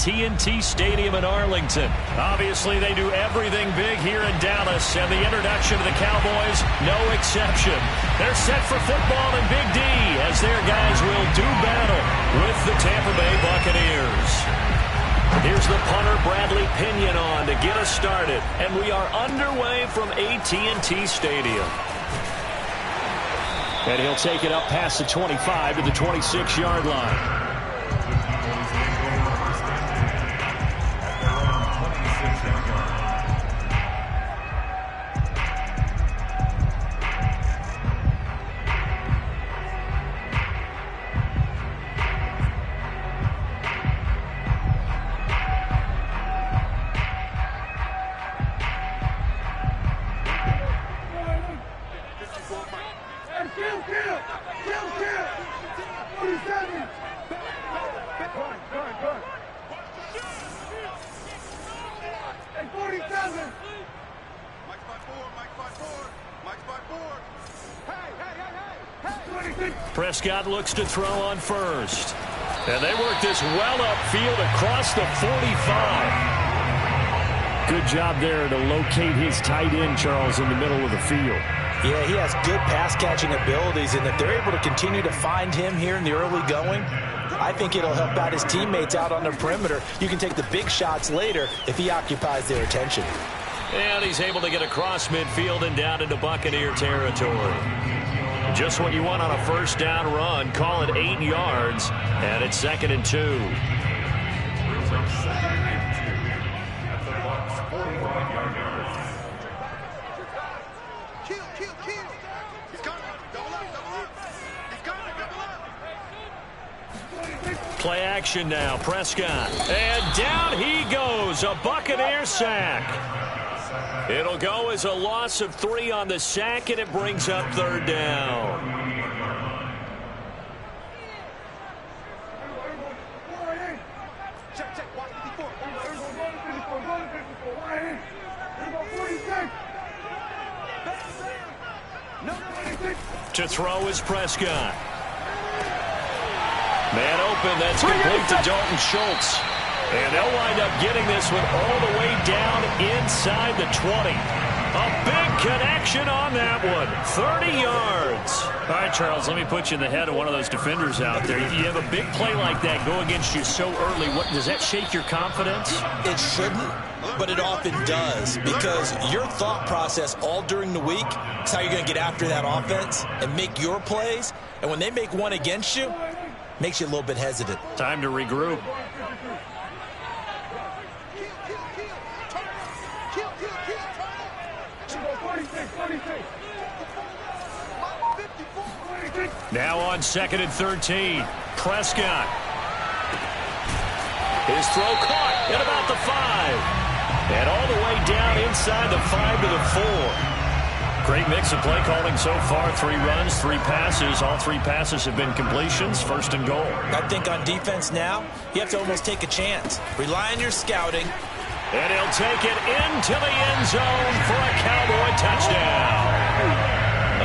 AT&T Stadium in Arlington. Obviously, they do everything big here in Dallas, and the introduction of the Cowboys, no exception. They're set for football in Big D as their guys will do battle with the Tampa Bay Buccaneers. Here's the punter, Bradley Pinion, on to get us started, and we are underway from AT&T Stadium. And he'll take it up past the 25 to the 26-yard line. Prescott looks to throw on first. And they work this well upfield across the 45. Good job there to locate his tight end, Charles, in the middle of the field. Yeah, he has good pass-catching abilities, and if they're able to continue to find him here in the early going, I think it'll help out his teammates out on the perimeter. You can take the big shots later if he occupies their attention. And he's able to get across midfield and down into Buccaneer territory. Just what you want on a first down run. Call it 8 yards, and it's 2nd and 2. Play action now, Prescott. And down he goes, a Buccaneer sack. It'll go as a loss of 3 on the sack, and it brings up 3rd down. To throw is Prescott. Man open, that's complete to Dalton Schultz. And they'll wind up getting this one all the way down inside the 20. A big connection on that one. 30 yards. All right, Charles, let me put you in the head of one of those defenders out there. You have a big play like that go against you so early. What, does that shake your confidence? It shouldn't, but it often does, because your thought process all during the week is how you're going to get after that offense and make your plays. And when they make one against you, makes you a little bit hesitant. Time to regroup. Now on 2nd and 13. Prescott. His throw caught at about the 5. And all the way down inside the 5 to the 4. Great mix of play calling so far. 3 runs, 3 passes. All 3 passes have been completions. 1st and goal. I think on defense now, you have to almost take a chance. Rely on your scouting. And he'll take it into the end zone for a Cowboy touchdown.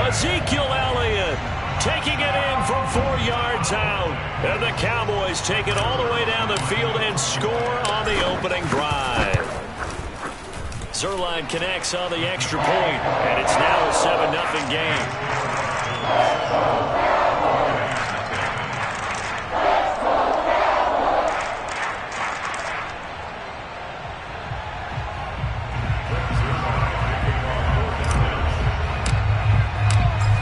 Ezekiel Elliott taking it in from 4 yards out. And the Cowboys take it all the way down the field and score on the opening drive. Zuerlein connects on the extra point, and it's now a 7-0 game.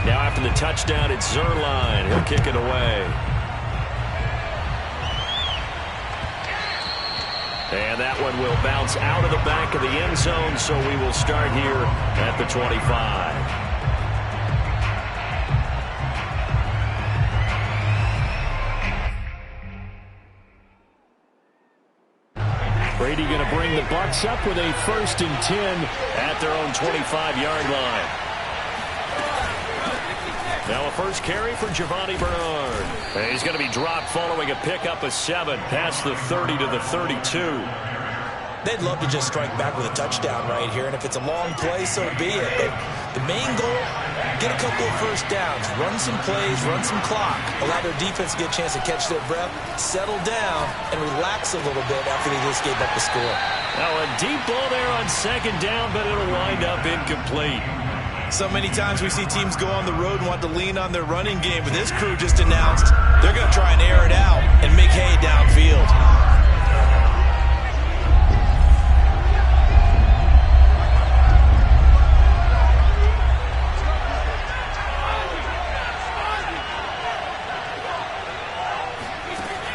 Now after the touchdown, it's Zuerlein. He'll kick it away. And that one will bounce out of the back of the end zone, so we will start here at the 25. Brady going to bring the Bucs up with a 1st and 10 at their own 25-yard line. Now a first carry for Giovani Bernard. And he's going to be dropped following a pickup of 7 past the 30 to the 32. They'd love to just strike back with a touchdown right here, and if it's a long play, so be it. But The main goal, get a couple of first downs, run some plays, run some clock, allow their defense to get a chance to catch their breath, settle down, and relax a little bit after they just gave up the score. Now a deep ball there on second down, but it'll wind up incomplete. So many times we see teams go on the road and want to lean on their running game, but this crew just announced they're going to try and air it out and make hay downfield.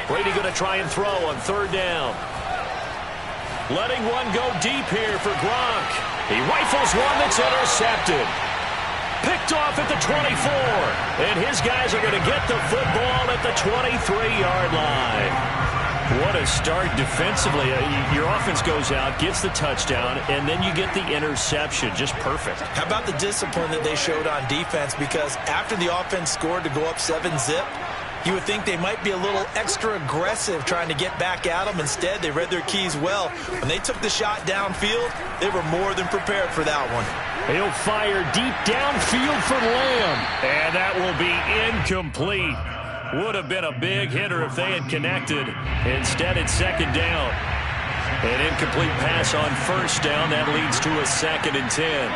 Brady going to try and throw on third down. Letting one go deep here for Gronk. He rifles one that's intercepted. Picked off at the 24. And his guys are going to get the football at the 23-yard line. What a start defensively. Your offense goes out, gets the touchdown, and then you get the interception. Just perfect. How about the discipline that they showed on defense? Because after the offense scored to go up 7-zip, you would think they might be a little extra aggressive trying to get back at them. Instead, they read their keys well. When they took the shot downfield, they were more than prepared for that one. He'll fire deep downfield for Lamb. And that will be incomplete. Would have been a big hitter if they had connected. Instead, it's second down. An incomplete pass on first down. That leads to a 2nd and 10.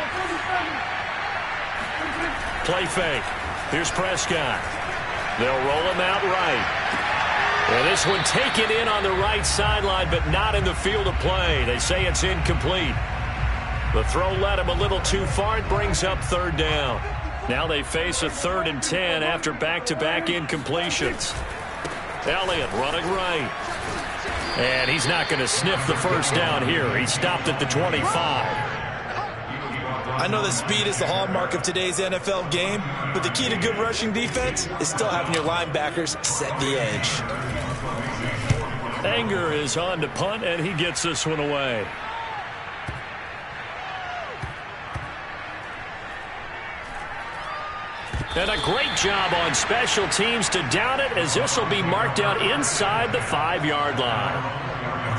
Play fake. Here's Prescott. They'll roll him out right. And this one taken in on the right sideline, but not in the field of play. They say it's incomplete. The throw led him a little too far. It brings up third down. Now they face a 3rd and 10 after back-to-back incompletions. Elliott running right. And he's not going to sniff the first down here. He stopped at the 25. I know that speed is the hallmark of today's NFL game, but the key to good rushing defense is still having your linebackers set the edge. Anger is on to punt, and he gets this one away. And a great job on special teams to down it, as this will be marked out inside the 5-yard line.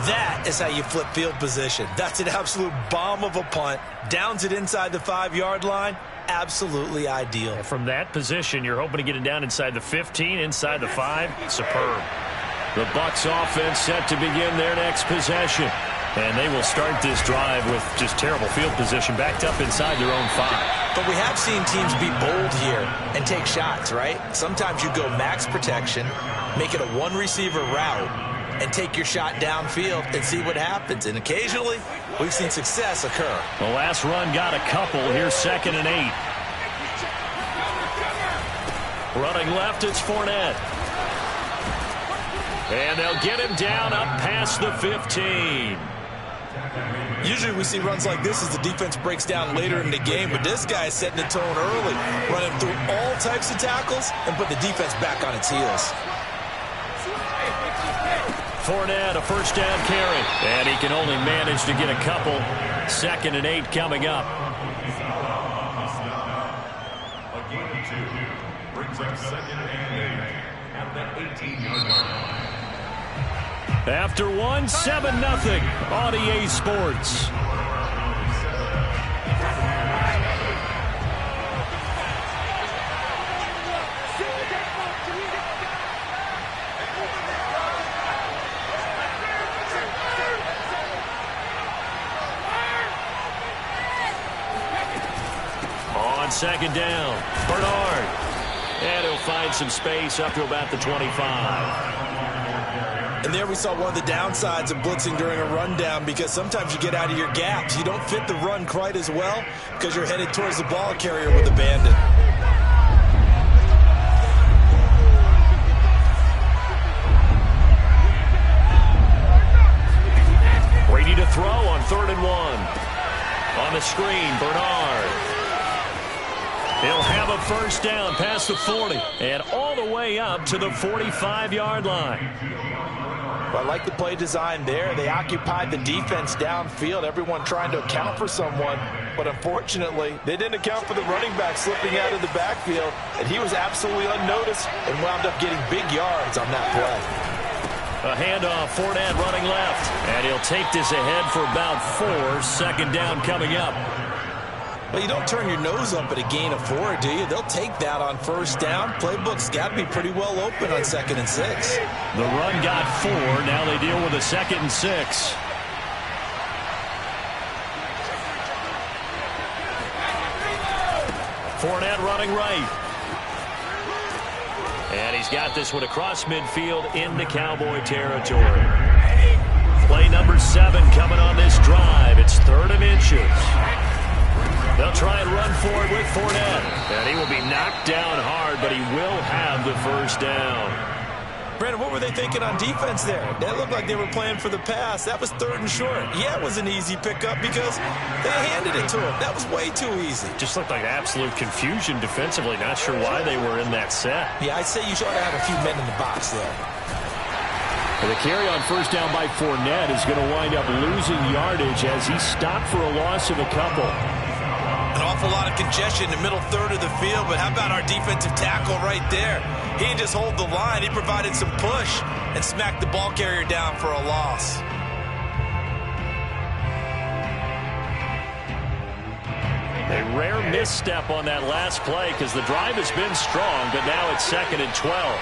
That is how you flip field position. That's an absolute bomb of a punt. Downs it inside the 5-yard line. Absolutely ideal. From that position, you're hoping to get it down inside the 15, inside the 5. Superb. The Bucs offense set to begin their next possession. And they will start this drive with just terrible field position, backed up inside their own 5. But we have seen teams be bold here and take shots, right? Sometimes you go max protection, make it a one-receiver route, and take your shot downfield and see what happens. And occasionally, we've seen success occur. The last run got a couple. Here's 2nd and 8. Running left, it's Fournette. And they'll get him down up past the 15. Usually we see runs like this as the defense breaks down later in the game, but this guy is setting the tone early, running through all types of tackles and put the defense back on its heels. Fournette, a first down carry. And he can only manage to get a couple. 2nd and 8 coming up. A gain of 2 brings up 2nd and 8 at the 18-yard line. After 7-0 on EA Sports. On second down, Bernard. And he'll find some space up to about the 25. And there we saw one of the downsides of blitzing during a rundown, because sometimes you get out of your gaps. You don't fit the run quite as well because you're headed towards the ball carrier with abandon. Brady to throw on 3rd and 1. On the screen, Bernard. He'll have a first down past the 40 and all the way up to the 45-yard line. Well, I like the play design there. They occupied the defense downfield, everyone trying to account for someone. But unfortunately, they didn't account for the running back slipping out of the backfield, and he was absolutely unnoticed and wound up getting big yards on that play. A handoff, Fournette running left. And he'll take this ahead for about 4. 2nd down coming up. Well, you don't turn your nose up at a gain of 4, do you? They'll take that on first down. Playbook's got to be pretty well open on 2nd and 6. The run got 4. Now they deal with a 2nd and 6. Fournette running right. And he's got this one across midfield into Cowboy territory. Play number 7 coming on this drive. It's 3rd and inches. They'll try and run for it with Fournette. And he will be knocked down hard, but he will have the first down. Brandon, what were they thinking on defense there? That looked like they were playing for the pass. That was 3rd and short. Yeah, it was an easy pickup because they handed it to him. That was way too easy. Just looked like absolute confusion defensively. Not sure why they were in that set. Yeah, I'd say you should have a few men in the box there. The carry on first down by Fournette is going to wind up losing yardage as he stopped for a loss of a couple. An awful lot of congestion in the middle third of the field, but how about our defensive tackle right there? He didn't just hold the line. He provided some push and smacked the ball carrier down for a loss. A rare misstep on that last play because the drive has been strong, but now it's 2nd and 12.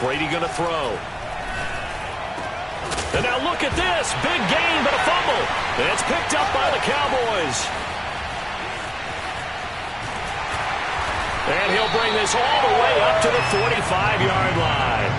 Brady going to throw. And now look at this. Big gain, but a fumble. And it's picked up by the Cowboys. And he'll bring this all the way up to the 45-yard line.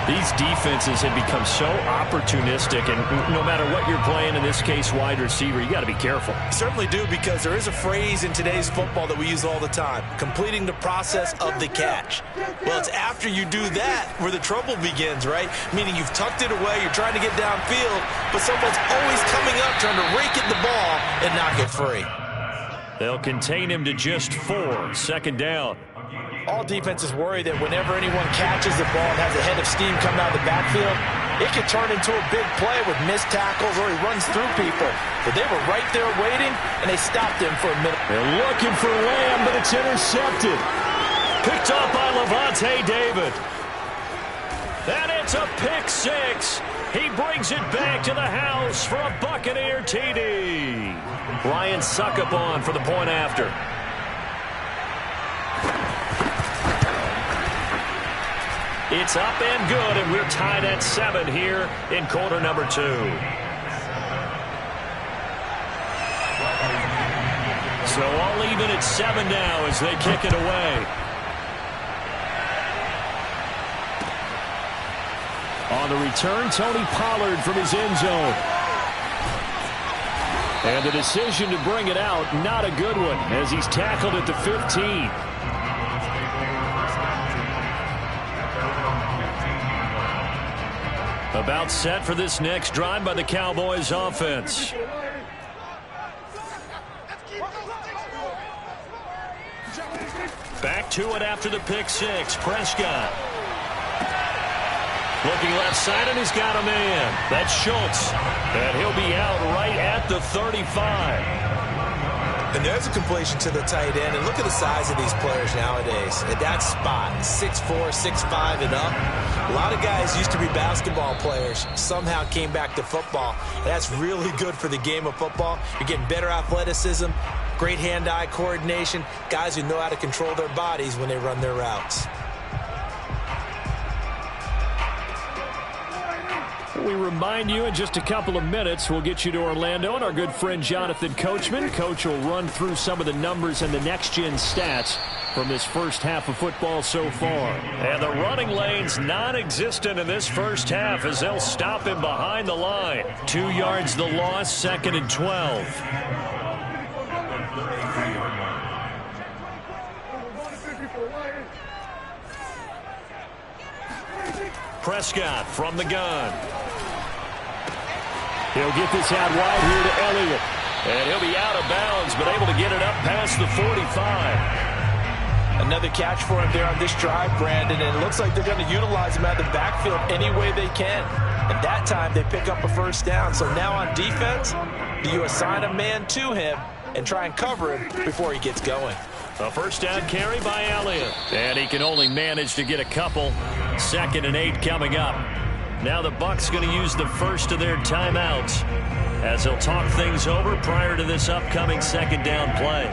These defenses have become so opportunistic, and no matter what you're playing, in this case, wide receiver, you got to be careful. You certainly do, because there is a phrase in today's football that we use all the time, completing the process of the catch. Well, it's after you do that where the trouble begins, right? Meaning you've tucked it away, you're trying to get downfield, but someone's always coming up trying to rake at the ball and knock it free. They'll contain him to just 4, 2nd down. All defenses worry that whenever anyone catches the ball and has a head of steam coming out of the backfield, it can turn into a big play with missed tackles or he runs through people. But they were right there waiting, and they stopped him for a minute. They're looking for Lamb, but it's intercepted. Picked off by Levante David. And it's a pick 6. He brings it back to the house for a Buccaneer TD. Ryan Succop for the point after. It's up and good, and we're tied at 7 here in quarter number 2. So all even at 7 now as they kick it away. On the return, Tony Pollard from his end zone. And the decision to bring it out, not a good one, as he's tackled at the 15. About set for this next drive by the Cowboys offense. Back to it after the pick 6. Prescott. Looking left side, and he's got a man. That's Schultz. And he'll be out right at the 35. And there's a completion to the tight end. And look at the size of these players nowadays. At that spot, 6'4", 6'5", and up. A lot of guys used to be basketball players, somehow came back to football. And that's really good for the game of football. You're getting better athleticism, great hand-eye coordination, guys who know how to control their bodies when they run their routes. We remind you in just a couple of minutes, we'll get you to Orlando and our good friend Jonathan Coachman. Coach will run through some of the numbers and the next-gen stats from this first half of football so far. And the running lane's non-existent in this first half as they'll stop him behind the line. 2 yards the loss, 2nd and 12. Prescott from the gun. He'll get this out wide here to Elliott. And he'll be out of bounds, but able to get it up past the 45. Another catch for him there on this drive, Brandon, and it looks like they're going to utilize him out of the backfield any way they can. And that time they pick up a first down. So now on defense, do you assign a man to him and try and cover him before he gets going? A first down carry by Elliott. And he can only manage to get a couple. 2nd and 8 coming up. Now the Bucs going to use the first of their timeouts as they'll talk things over prior to this upcoming second down play.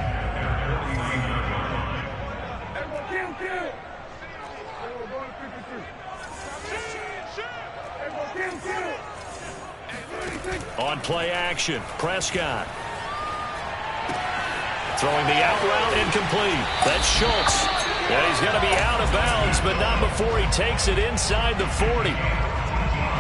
On play action, Prescott. Throwing the out route incomplete. That's Schultz. And he's going to be out of bounds, but not before he takes it inside the 40.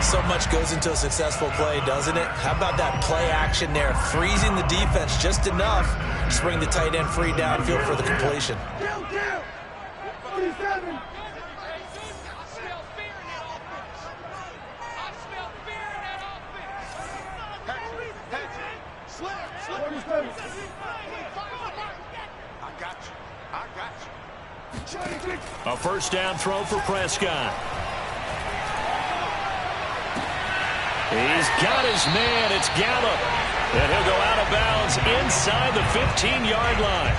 So much goes into a successful play, doesn't it? How about that play action there? Freezing the defense just enough to bring the tight end free downfield for the completion. A first down throw for Prescott. He's got his man. It's Gallup. And he'll go out of bounds inside the 15-yard line.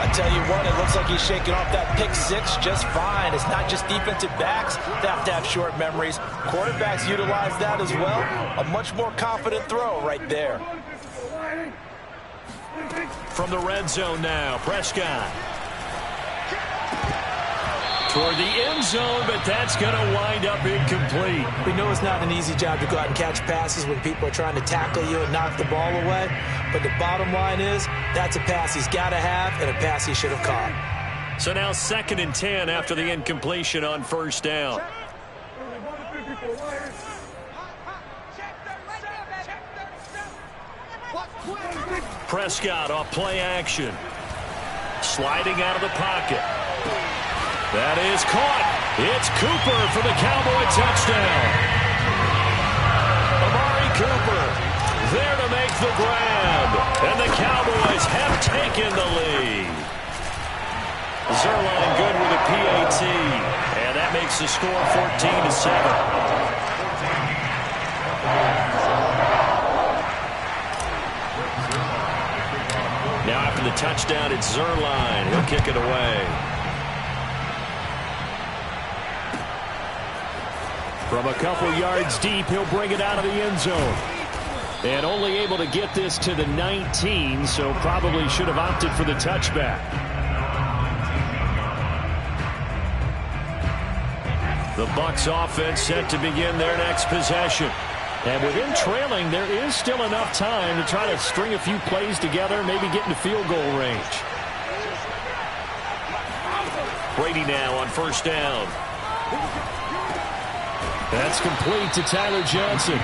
I tell you what, it looks like he's shaking off that pick six just fine. It's not just defensive backs that have to have short memories. Quarterbacks utilize that as well. A much more confident throw right there. From the red zone now, Prescott. Toward the end zone, but that's going to wind up incomplete. We know it's not an easy job to go out and catch passes when people are trying to tackle you and knock the ball away. But the bottom line is, that's a pass he's got to have and a pass he should have caught. So now 2nd and 10 after the incompletion on first down. Prescott off play action. Sliding out of the pocket. That is caught. It's Cooper for the Cowboy touchdown. Amari Cooper there to make the grab. And the Cowboys have taken the lead. Zuerlein good with a PAT. And that makes the score 14-7. Now after the touchdown, it's Zuerlein. He'll kick it away. From a couple yards deep, he'll bring it out of the end zone. And only able to get this to the 19, so probably should have opted for the touchback. The Bucs offense set to begin their next possession. And with him trailing, there is still enough time to try to string a few plays together, maybe get into field goal range. Brady now on first down. That's complete to Tyler Johnson.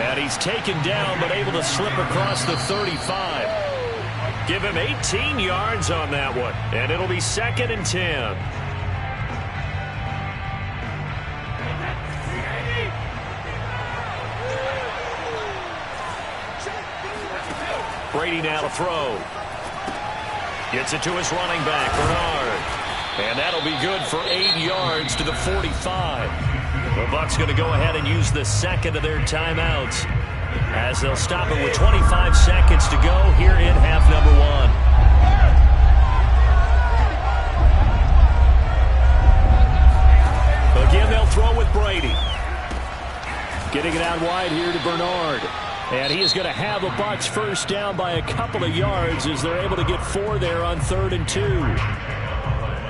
And he's taken down but able to slip across the 35. Give him 18 yards on that one. And it'll be 2nd and 10. Brady now to throw. Gets it to his running back, Bernard. And that'll be good for 8 yards to the 45. The Bucs going to go ahead and use the second of their timeouts as they'll stop it with 25 seconds to go here in half number 1. Again, they'll throw with Brady. Getting it out wide here to Bernard. And he is going to have the Bucs first down by a couple of yards as they're able to get 4 there on 3rd and 2.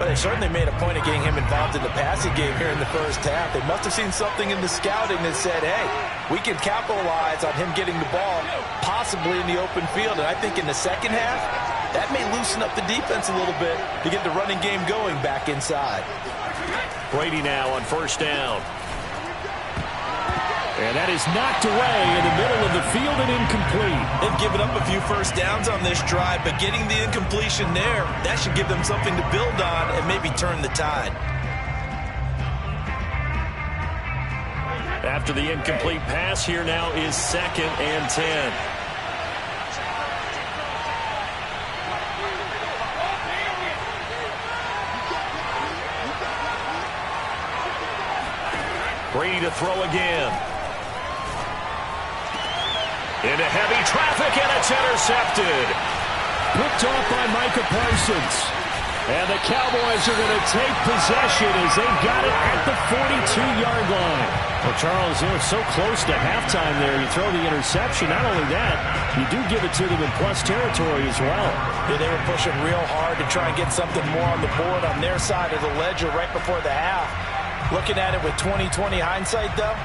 But they certainly made a point of getting him involved in the passing game here in the first half. They must have seen something in the scouting that said, hey, we can capitalize on him getting the ball possibly in the open field. And I think in the second half, that may loosen up the defense a little bit to get the running game going back inside. Brady now on first down. And that is knocked away in the middle of the field and incomplete. They've given up a few first downs on this drive, but getting the incompletion there, that should give them something to build on and maybe turn the tide. After the incomplete pass, here now is 2nd and 10. Brady to throw again. Into heavy traffic, and it's intercepted. Picked off by Micah Parsons. And the Cowboys are going to take possession as they've got it at the 42-yard line. Well, Charles, so close to halftime there. You throw the interception. Not only that, you do give it to them in plus territory as well. Yeah, they were pushing real hard to try and get something more on the board on their side of the ledger right before the half. Looking at it with 20/20 hindsight, though,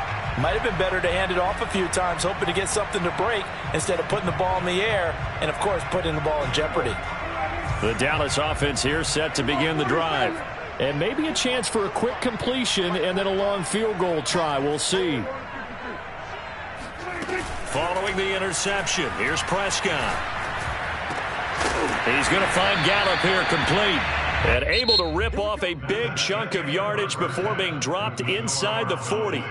might have been better to hand it off a few times, hoping to get something to break instead of putting the ball in the air and, of course, putting the ball in jeopardy. The Dallas offense here set to begin the drive. And maybe a chance for a quick completion and then a long field goal try. We'll see. Following the interception, here's Prescott. He's going to find Gallup here complete. And able to rip off a big chunk of yardage before being dropped inside the 40.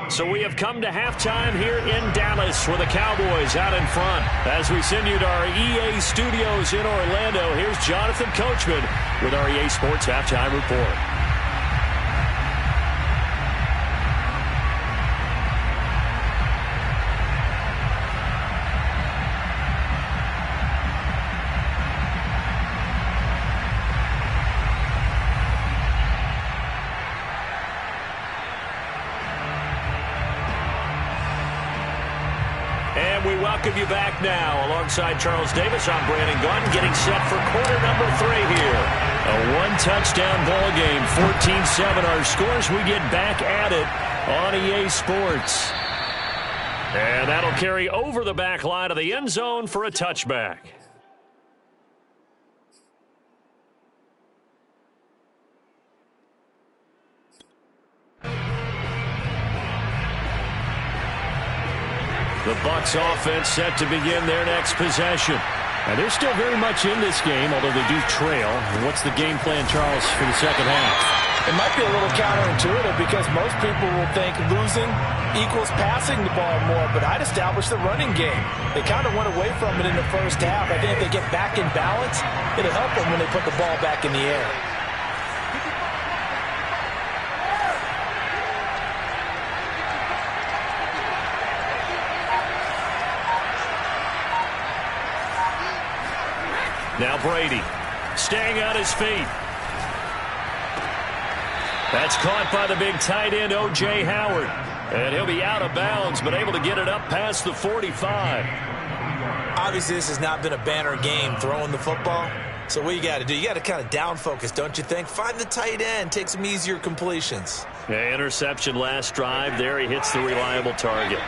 So we have come to halftime here in Dallas with the Cowboys out in front. As we send you to our EA studios in Orlando, here's Jonathan Coachman with our EA Sports Halftime Report. We welcome you back now. Alongside Charles Davis, I'm Brandon Gunn, getting set for quarter number 3 here. A one-touchdown ball game, 14-7 our scores. We get back at it on EA Sports. And that'll carry over the back line of the end zone for a touchback. The Bucs offense set to begin their next possession. And they're still very much in this game, although they do trail. What's the game plan, Charles, for the second half? It might be a little counterintuitive because most people will think losing equals passing the ball more, but I'd establish the running game. They kind of went away from it in the first half. I think if they get back in balance, it'll help them when they put the ball back in the air. Now Brady, staying on his feet. That's caught by the big tight end, O.J. Howard. And he'll be out of bounds, but able to get it up past the 45. Obviously, this has not been a banner game throwing the football. So what you got to do, you got to kind of down focus, don't you think? Find the tight end, take some easier completions. Yeah, interception last drive. There he hits the reliable target.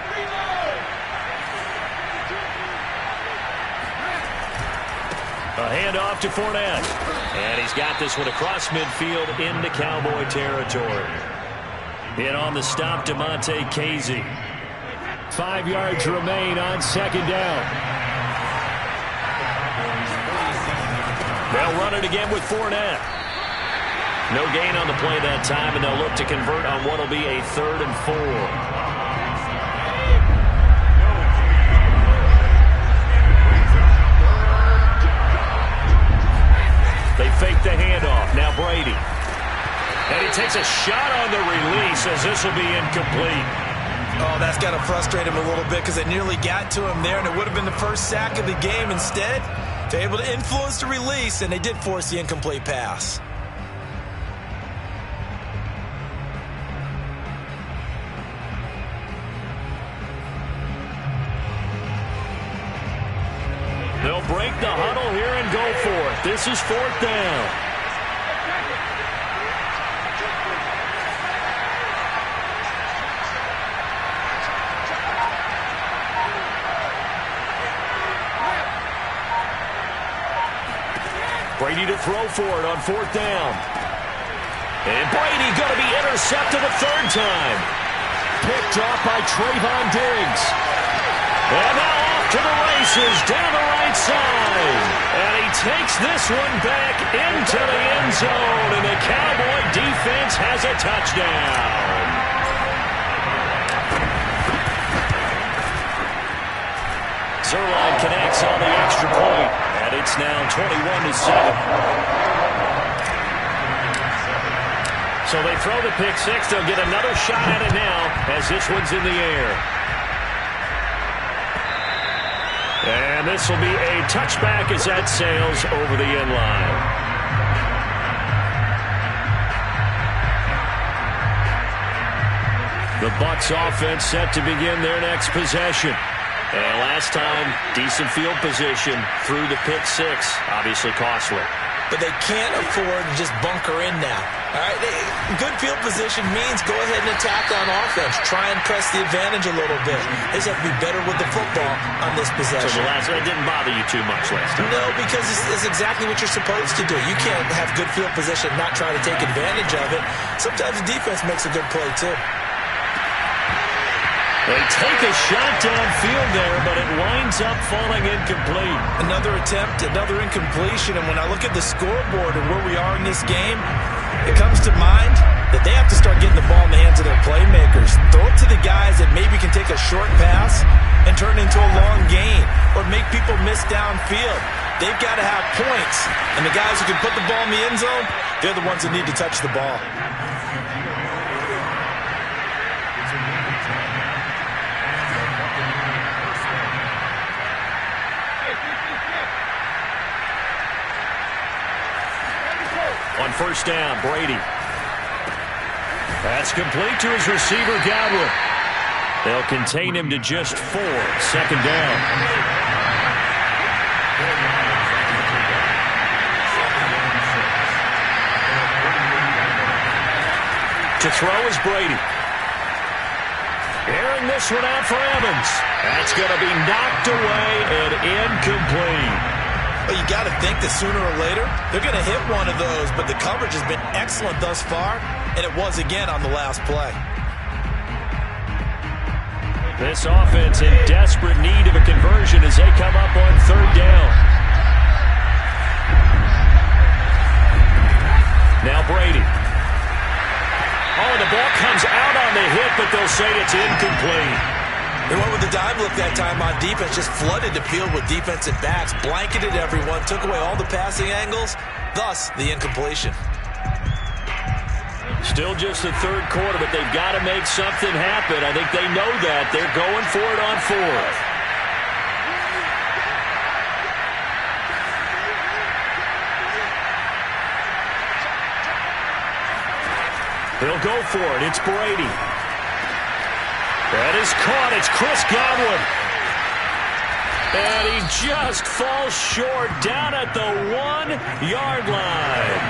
A handoff to Fournette. And he's got this one across midfield into Cowboy territory. In on the stop, DeMonte Casey. 5 yards remain on second down. They'll run it again with Fournette. No gain on the play that time, and they'll look to convert on what will be a 3rd and 4. They fake the handoff. Now Brady. And he takes a shot on the release as this will be incomplete. Oh, that's got to frustrate him a little bit because it nearly got to him there, and it would have been the first sack of the game. Instead, they're able to influence the release, and they did force the incomplete pass. They'll break the huddle here and go for it. This is 4th down. Brady to throw for it on 4th down. And Brady going to be intercepted a 3rd time. Picked off by Trayvon Diggs. And now off to the races down the right side. And he takes this one back into the end zone. And the Cowboy defense has a touchdown. Zuerlein connects on the extra point. And it's now 21-7. So they throw the pick six. They'll get another shot at it now as this one's in the air. And this will be a touchback as that sails over the end line. The Bucs offense set to begin their next possession. And last time, decent field position through the pick six. Obviously costly. But they can't afford to just bunker in now. All right, good field position means go ahead and attack on offense. Try and press the advantage a little bit. They just have to be better with the football on this possession. So it didn't bother you too much last time? No, because it's exactly what you're supposed to do. You can't have good field position and not try to take advantage of it. Sometimes the defense makes a good play, too. They take a shot downfield there, but it winds up falling incomplete. Another attempt, another incompletion, and when I look at the scoreboard and where we are in this game, it comes to mind that they have to start getting the ball in the hands of their playmakers. Throw it to the guys that maybe can take a short pass and turn it into a long gain or make people miss downfield. They've got to have points, and the guys who can put the ball in the end zone, they're the ones that need to touch the ball. On first down, Brady. That's complete to his receiver, Godwin. They'll contain him to just 4. Second down. To throw is Brady. Airing this one out for Evans. That's going to be knocked away and incomplete. Well, you got to think that sooner or later, they're going to hit one of those, but the coverage has been excellent thus far, and it was again on the last play. This offense in desperate need of a conversion as they come up on third down. Now Brady. Oh, and the ball comes out on the hit, but they'll say it's incomplete. They went with the dime look that time on defense, just flooded the field with defensive backs, blanketed everyone, took away all the passing angles, thus the incompletion. Still just the third quarter, but they've got to make something happen. I think they know that. They're going for it on fourth. They'll go for it. It's Brady. That is caught. It's Chris Godwin. And he just falls short down at the 1-yard line.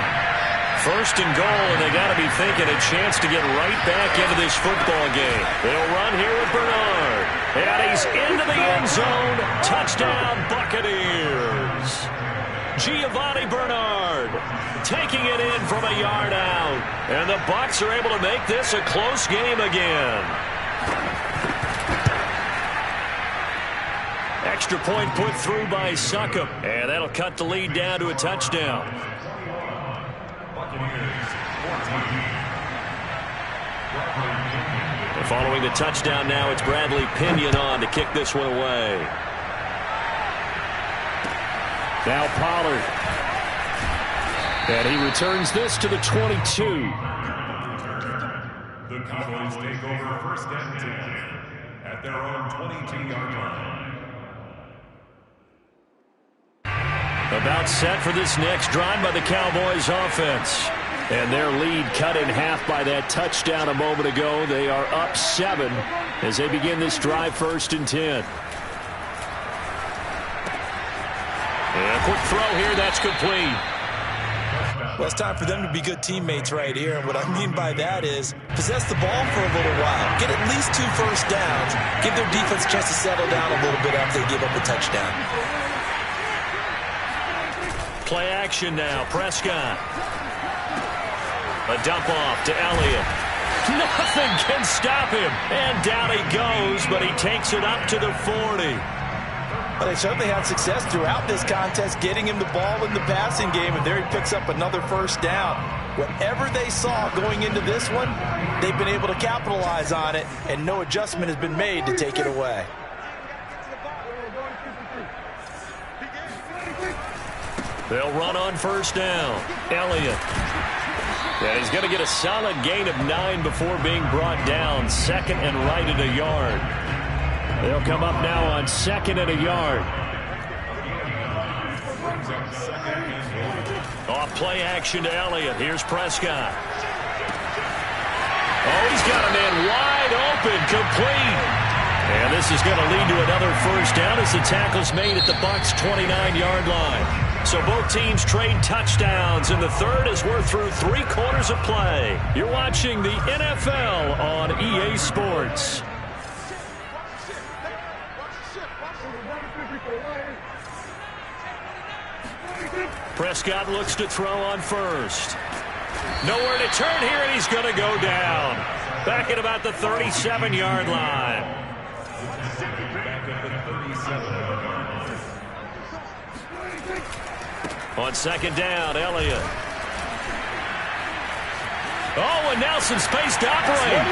First and goal, and they got to be thinking a chance to get right back into this football game. They'll run here with Bernard. And he's into the end zone. Touchdown, Buccaneers. Giovanni Bernard taking it in from a yard out. And the Bucs are able to make this a close game again. Extra point put through by Succop. And that'll cut the lead down to a touchdown. And following the touchdown now, it's Bradley Pinion on to kick this one away. Now Pollard. And he returns this to the 22. The Cowboys take over first and 10 at their own 22-yard line. About set for this next drive by the Cowboys offense. And their lead cut in half by that touchdown a moment ago. They are up 7 as they begin this drive first and 10. And a quick throw here, that's complete. Well, it's time for them to be good teammates right here. And what I mean by that is possess the ball for a little while. Get at least 2 first downs. Give their defense a chance to settle down a little bit after they give up a touchdown. Play action now. Prescott. A dump off to Elliott. Nothing can stop him. And down he goes, but he takes it up to the 40. Well, they certainly had success throughout this contest getting him the ball in the passing game, and there he picks up another first down. Whatever they saw going into this one, they've been able to capitalize on it, and no adjustment has been made to take it away. They'll run on first down. Elliott. Yeah, he's going to get a solid gain of 9 before being brought down. Second and right at a yard. They'll come up now on second and a yard. Off play action to Elliott. Here's Prescott. Oh, he's got a man wide open, complete. And this is going to lead to another first down as the tackle's made at the Bucs' 29-yard line. So both teams trade touchdowns in the third as we're through 3 quarters of play. You're watching the NFL on EA Sports. Prescott looks to throw on first. Nowhere to turn here, and he's going to go down. Back at about the 37-yard line. On second down, Elliott. Oh, and Nelson space to operate.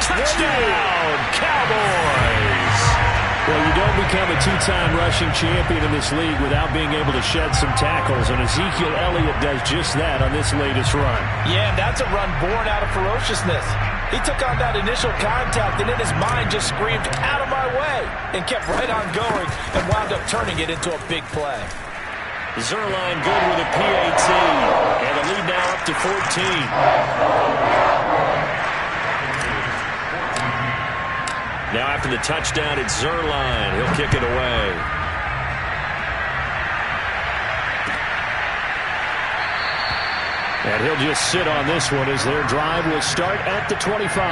Touchdown, Cowboys. Well, you don't become a 2-time rushing champion in this league without being able to shed some tackles, and Ezekiel Elliott does just that on this latest run. Yeah, and that's a run born out of ferociousness. He took on that initial contact, and in his mind just screamed, out of my way, and kept right on going and wound up turning it into a big play. Zuerlein good with a PAT, and the lead now up to 14. Now after the touchdown, it's Zuerlein. He'll kick it away. And he'll just sit on this one as their drive will start at the 25.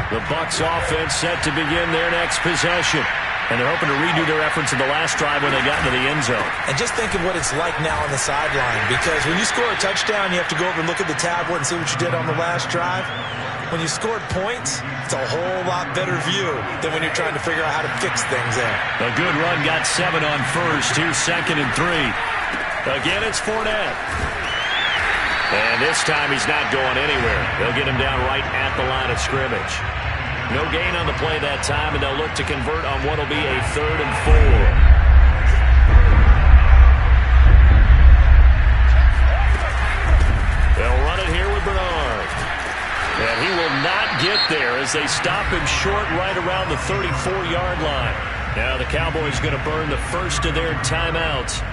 The Bucs offense set to begin their next possession. And they're hoping to redo their efforts in the last drive when they got into the end zone. And just think of what it's like now on the sideline. Because when you score a touchdown, you have to go over and look at the tablet and see what you did on the last drive. When you scored points, it's a whole lot better view than when you're trying to figure out how to fix things there. A good run got 7 on first. Here's 2nd and 3. Again, it's Fournette. And this time he's not going anywhere. They'll get him down right at the line of scrimmage. No gain on the play that time, and they'll look to convert on what will be a 3rd and 4. They'll run it here with Bernard. And he will not get there as they stop him short right around the 34-yard line. Now the Cowboys going to burn the first of their timeouts.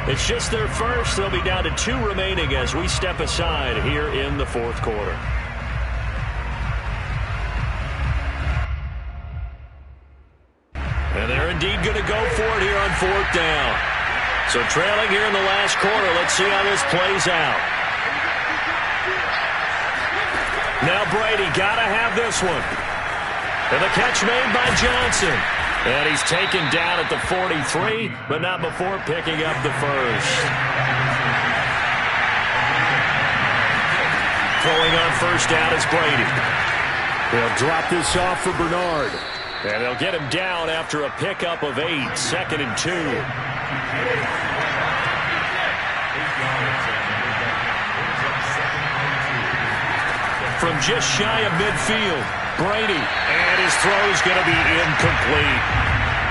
It's just their first. They'll be down to 2 remaining as we step aside here in the 4th quarter. And they're indeed going to go for it here on 4th down. So trailing here in the last quarter, let's see how this plays out. Now Brady got to have this one. And the catch made by Johnson. And he's taken down at the 43, but not before picking up the first. Throwing on first down is Brady. They'll drop this off for Bernard. And they'll get him down after a pickup of 8, 2nd and 2. From just shy of midfield, Brady, and his throw's going to be incomplete.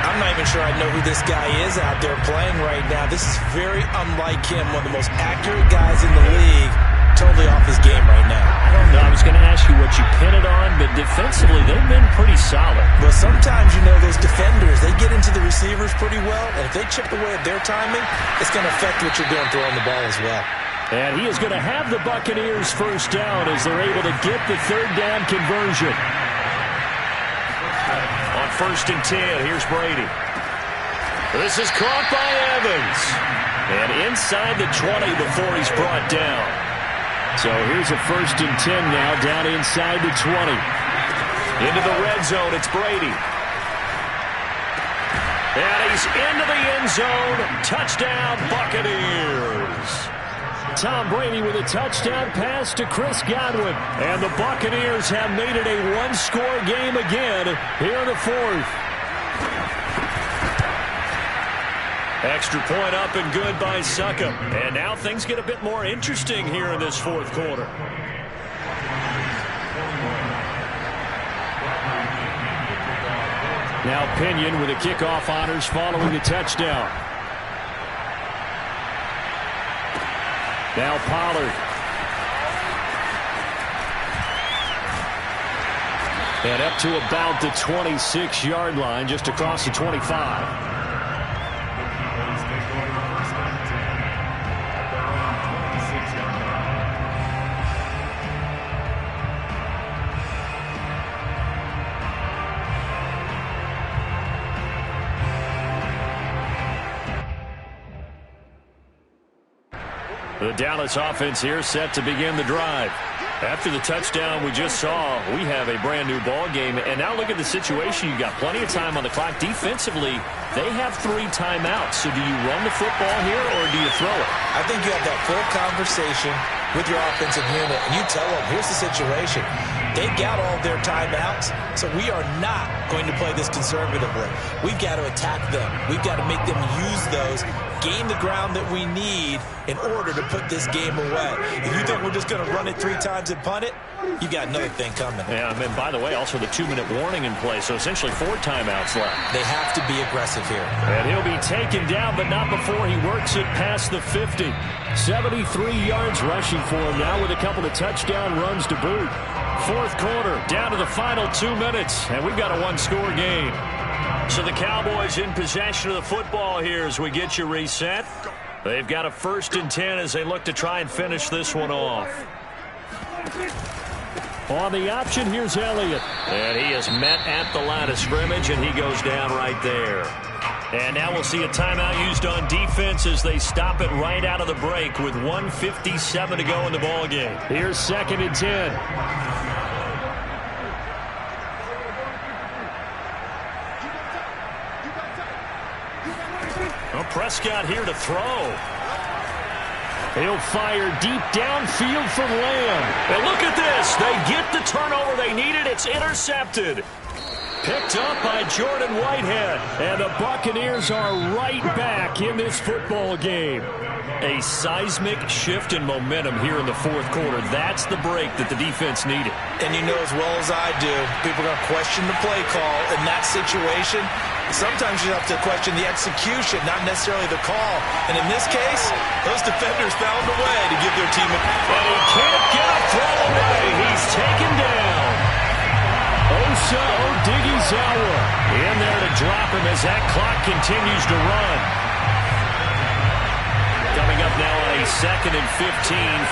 I'm not even sure I know who this guy is out there playing right now. This is very unlike him, one of the most accurate guys in the league. Totally off his game right now. I don't know. I was going to ask you what you pin it on, but defensively, they've been pretty solid. Well, sometimes, you know, those defenders, they get into the receivers pretty well, and if they chip away at their timing, it's going to affect what you're doing throwing the ball as well. And he is going to have the Buccaneers first down as they're able to get the 3rd down conversion. On 1st and 10, here's Brady. This is caught by Evans. And inside the 20 before he's brought down. So here's a 1st and 10 now, down inside the 20. Into the red zone, it's Brady. And he's into the end zone. Touchdown, Buccaneers. Tom Brady with a touchdown pass to Chris Godwin. And the Buccaneers have made it a 1-score game again here in the 4th. Extra point up and good by Succop. And now things get a bit more interesting here in this 4th quarter. Now Pinion with the kickoff honors following the touchdown. Now Pollard. And up to about the 26-yard line, just across the 25. The Dallas offense here set to begin the drive. After the touchdown we just saw, we have a brand-new ball game. And now look at the situation. You've got plenty of time on the clock. Defensively, they have 3 timeouts. So do you run the football here or do you throw it? I think you have that full conversation with your offensive unit, and you tell them, here's the situation. They've got all their timeouts, so we are not going to play this conservatively. We've got to attack them. We've got to make them use those, gain the ground that we need in order to put this game away. If you think we're just going to run it 3 times and punt it, you got another thing coming. Yeah, and by the way, also the 2-minute warning in play, so essentially 4 timeouts left. They have to be aggressive here. And he'll be taken down, but not before he works it past the 50. 73 yards rushing for him now with a couple of touchdown runs to boot. Fourth quarter, down to the final 2 minutes, and we've got a 1-score game. So the Cowboys in possession of the football here as we get you reset. They've got a 1st and 10 as they look to try and finish this one off. On the option, here's Elliott. And he is met at the line of scrimmage, and he goes down right there. And now we'll see a timeout used on defense as they stop it right out of the break with 1:57 to go in the ball game. Here's 2nd and 10. Well, Prescott here to throw. He'll fire deep downfield from Lamb. And look at this. They get the turnover they needed. It's intercepted. Picked up by Jordan Whitehead. And the Buccaneers are right back in this football game. A seismic shift in momentum here in the fourth quarter. That's the break that the defense needed. And you know as well as I do, people are going to question the play call in that situation. Sometimes you have to question the execution, not necessarily the call. And in this case, those defenders found a way to give their team a... And he can't get a throw away. He's taken down. Osa Odighizuwa in there to drop him as that clock continues to run. Coming up now on a 2nd and 15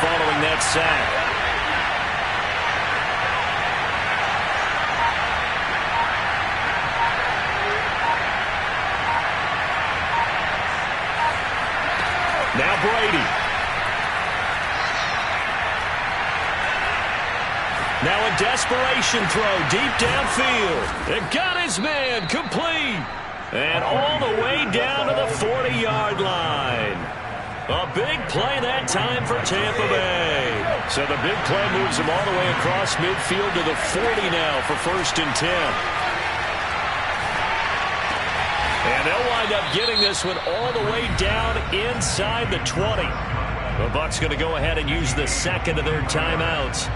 following that sack. Now Brady. Now a desperation throw deep downfield. It got his man complete. And all the way down to the 40-yard line. A big play that time for Tampa Bay. So the big play moves him all the way across midfield to the 40 now for 1st and 10. And they'll wind up getting this one all the way down inside the 20. The Bucs going to go ahead and use the 2nd of their timeouts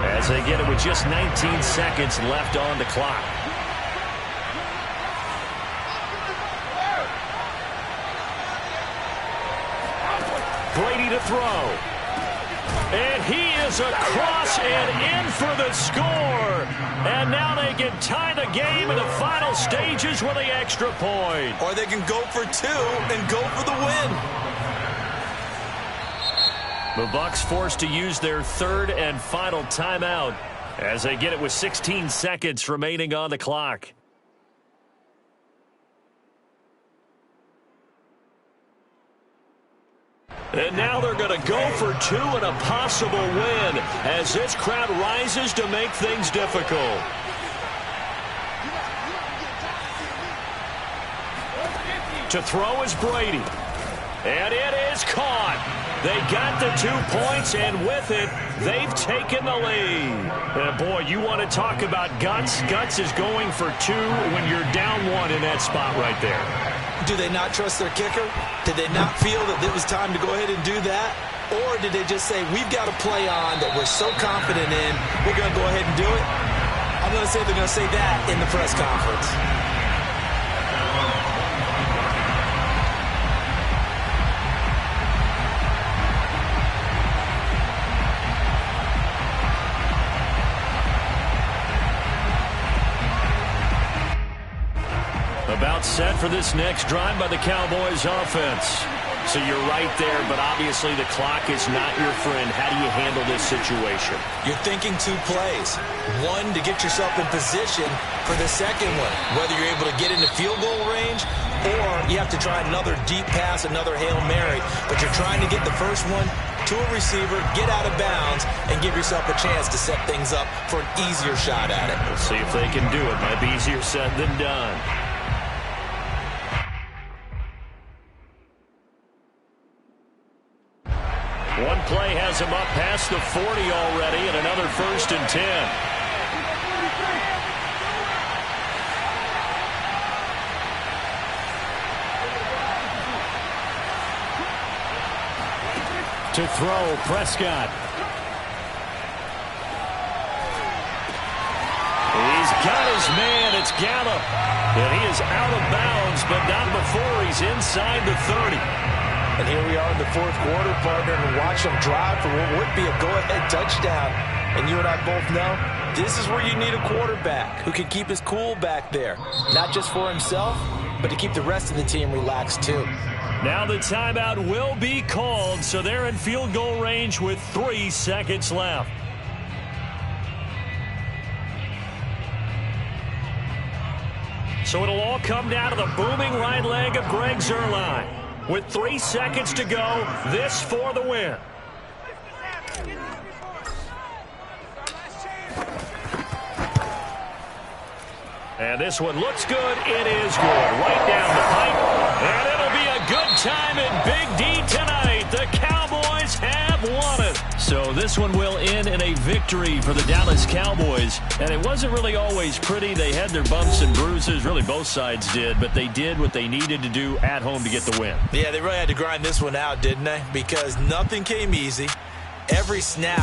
as they get it with just 19 seconds left on the clock. Brady to throw. And he is across and in for the score. And now they can tie the game in the final stages with the extra point. Or they can go for 2 and go for the win. The Bucs forced to use their 3rd and final timeout as they get it with 16 seconds remaining on the clock. And now they're going to go for 2 and a possible win as this crowd rises to make things difficult. To throw is Brady. And it is caught. They got the 2 points, and with it, they've taken the lead. And boy, you want to talk about guts. Guts is going for 2 when you're down 1 in that spot right there. Do they not trust their kicker? Did they not feel that it was time to go ahead and do that? Or did they just say, we've got a play on that we're so confident in, we're going to go ahead and do it? I'm going to say they're going to say that in the press conference. About set for this next drive by the Cowboys offense. So you're right there, but obviously the clock is not your friend. How do you handle this situation? You're thinking 2 plays. One, to get yourself in position for the second one, whether you're able to get into field goal range or you have to try another deep pass, another Hail Mary. But you're trying to get the first one to a receiver, get out of bounds, and give yourself a chance to set things up for an easier shot at it. We'll see if they can do it. Might be easier said than done. One play has him up past the 40 already, and another 1st and 10. To throw, Prescott. He's got his man. It's Gallup. And he is out of bounds, but not before he's inside the 30. And here we are in the 4th quarter, partner, and watch them drive for what would be a go-ahead touchdown. And you and I both know this is where you need a quarterback who can keep his cool back there. Not just for himself, but to keep the rest of the team relaxed too. Now the timeout will be called, so they're in field goal range with 3 seconds left. So it'll all come down to the booming right leg of Greg Zuerlein. With 3 seconds to go, this for the win. And this one looks good. It is good. Right down the pipe. And it'll be a good time in Big D tonight. The Cowboys have won it. So this one will end in a victory for the Dallas Cowboys. And it wasn't really always pretty. They had their bumps and bruises. Really, both sides did. But they did what they needed to do at home to get the win. Yeah, they really had to grind this one out, didn't they? Because nothing came easy. Every snap